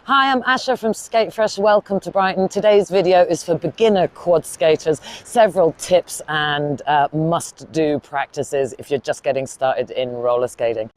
Hi, I'm Asha from Skate Fresh. Welcome to Brighton. Today's video is for beginner quad skaters. Several tips and must-do practices if you're just getting started in roller skating.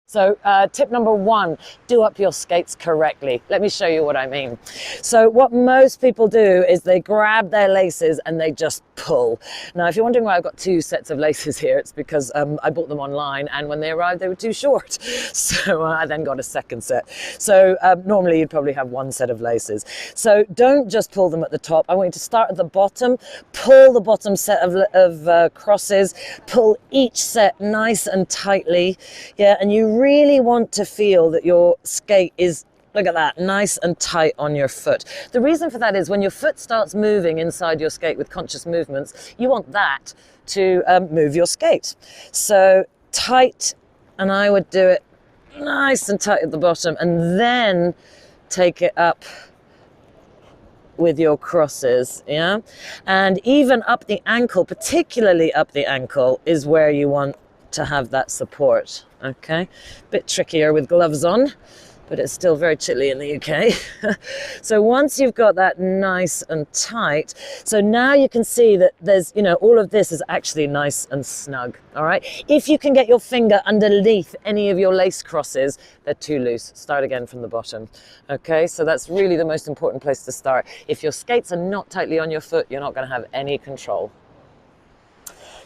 So tip number one, do up your skates correctly. Let me show you what I mean. So what most people do is they grab their laces and they just pull. Now, if you're wondering why I've got two sets of laces here, it's because I bought them online and when they arrived, they were too short. So I then got a second set. So normally you'd probably have one set of laces. So don't just pull them at the top. I want you to start at the bottom, pull the bottom set of crosses, pull each set nice and tightly. Yeah, and you really want to feel that your skate is, look at that, nice and tight on your foot. The reason for that is when your foot starts moving inside your skate with conscious movements, you want that to move your skate. So tight, and I would do it nice and tight at the bottom and then take it up with your crosses, yeah? And even up the ankle, particularly up the ankle, is where you want to have that support, okay? Bit trickier with gloves on, but it's still very chilly in the UK. So once you've got that nice and tight, so now you can see that there's, you know, all of this is actually nice and snug, all right? If you can get your finger underneath any of your lace crosses, they're too loose. Start again from the bottom, okay? So that's really the most important place to start. If your skates are not tightly on your foot, you're not gonna have any control.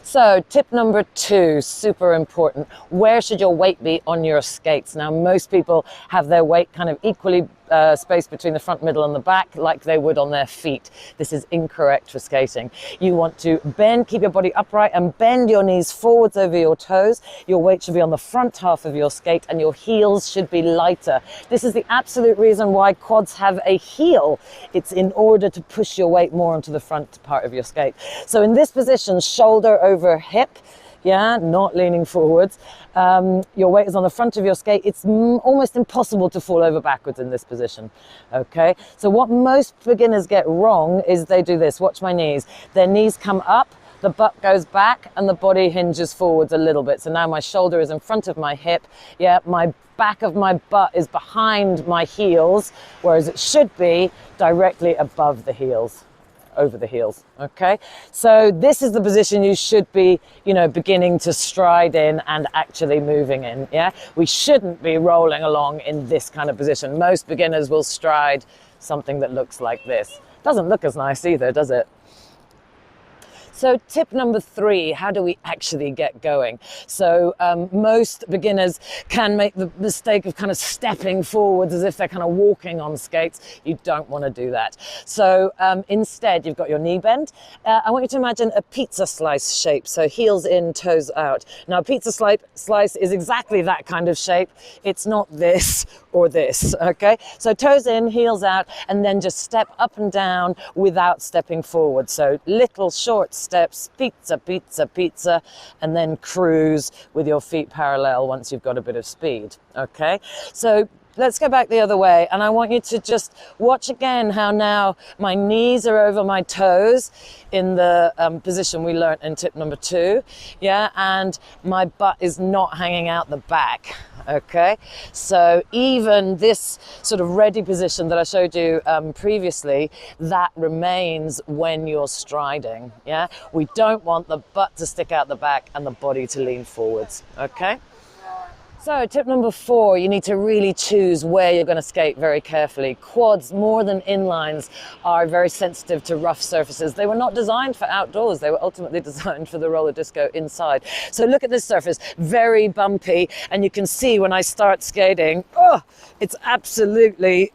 So tip number two, super important. Where should your weight be on your skates? Now, most people have their weight kind of equally spaced between the front, middle, and the back, like they would on their feet. This is incorrect for skating. You want to bend, keep your body upright, and bend your knees forwards over your toes. Your weight should be on the front half of your skate, and your heels should be lighter. This is the absolute reason why quads have a heel. It's in order to push your weight more onto the front part of your skate. So in this position, shoulder over hip, yeah, not leaning forwards. Your weight is on the front of your skate. It's almost impossible to fall over backwards in this position, okay? So what most beginners get wrong is they do this. Watch my knees. Their knees come up, the butt goes back, and the body hinges forwards a little bit. So now my shoulder is in front of my hip. Yeah, my back of my butt is behind my heels, whereas it should be directly above the heels. Over the heels, okay? So this is the position you should be, you know, beginning to stride in and actually moving in, yeah? We shouldn't be rolling along in this kind of position. Most beginners will stride something that looks like this. Doesn't look as nice either, does it? So tip number three, how do we actually get going? So most beginners can make the mistake of kind of stepping forwards as if they're kind of walking on skates. You don't want to do that. So instead, you've got your knee bend. I want you to imagine a pizza slice shape. So heels in, toes out. Now, a pizza slice is exactly that kind of shape. It's not this or this, okay? So toes in, heels out, and then just step up and down without stepping forward. So little short steps, pizza, pizza, pizza, and then cruise with your feet parallel once you've got a bit of speed, okay? So let's go back the other way, and I want you to just watch again how now my knees are over my toes in the position we learnt in tip number two, yeah, and my butt is not hanging out the back, okay? So even this sort of ready position that I showed you previously, that remains when you're striding, yeah? We don't want the butt to stick out the back and the body to lean forwards, okay? So tip number four, you need to really choose where you're going to skate very carefully. Quads, more than inlines, are very sensitive to rough surfaces. They were not designed for outdoors. They were ultimately designed for the roller disco inside. So look at this surface, very bumpy. And you can see when I start skating, oh, it's absolutely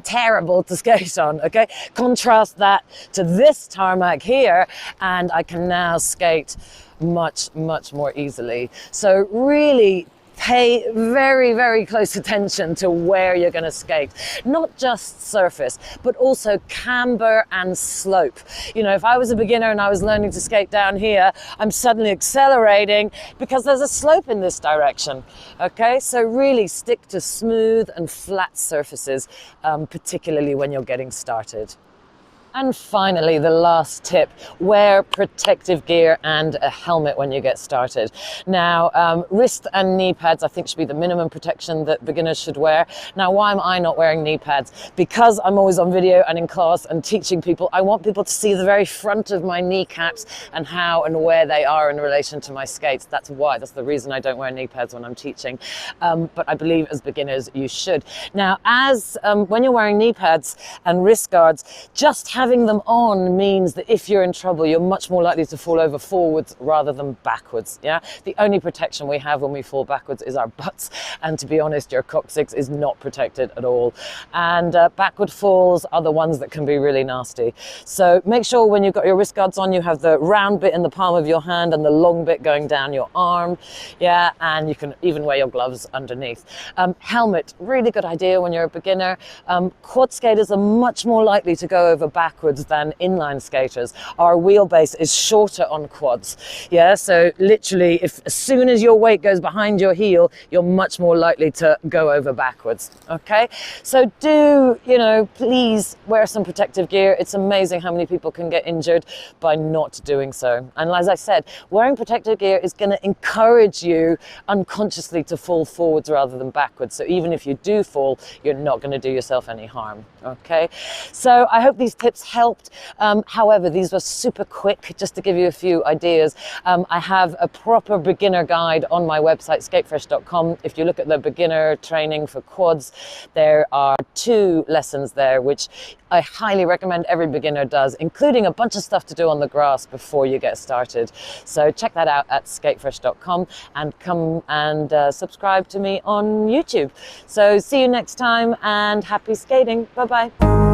terrible to skate on, okay? Contrast that to this tarmac here, and I can now skate much, much more easily. So really pay very, very close attention to where you're going to skate. Not just surface, but also camber and slope. You know, if I was a beginner and I was learning to skate down here, I'm suddenly accelerating because there's a slope in this direction. Okay, so really stick to smooth and flat surfaces, particularly when you're getting started. And finally, the last tip, wear protective gear and a helmet when you get started. Now, wrist and knee pads, I think, should be the minimum protection that beginners should wear. Now, why am I not wearing knee pads? Because I'm always on video and in class and teaching people. I want people to see the very front of my kneecaps and how and where they are in relation to my skates. That's why, that's the reason I don't wear knee pads when I'm teaching. But I believe as beginners, you should. Now, when you're wearing knee pads and wrist guards, just having them on means that if you're in trouble, you're much more likely to fall over forwards rather than backwards. Yeah, the only protection we have when we fall backwards is our butts, and to be honest, your coccyx is not protected at all. And backward falls are the ones that can be really nasty. So make sure when you've got your wrist guards on, you have the round bit in the palm of your hand and the long bit going down your arm. Yeah, and you can even wear your gloves underneath. Helmet, really good idea when you're a beginner. Quad skaters are much more likely to go over backwards than inline skaters. Our wheelbase is shorter on quads. Yeah, so literally, as soon as your weight goes behind your heel, you're much more likely to go over backwards. Okay, so please wear some protective gear. It's amazing how many people can get injured by not doing so. And as I said, wearing protective gear is going to encourage you unconsciously to fall forwards rather than backwards. So even if you do fall, you're not going to do yourself any harm. Okay, so I hope these tips helped. However, these were super quick, just to give you a few ideas. I have a proper beginner guide on my website, skatefresh.com. If you look at the beginner training for quads, there are 2 lessons there, which I highly recommend every beginner does, including a bunch of stuff to do on the grass before you get started. So check that out at skatefresh.com and come and subscribe to me on YouTube. So see you next time and happy skating. Bye-bye.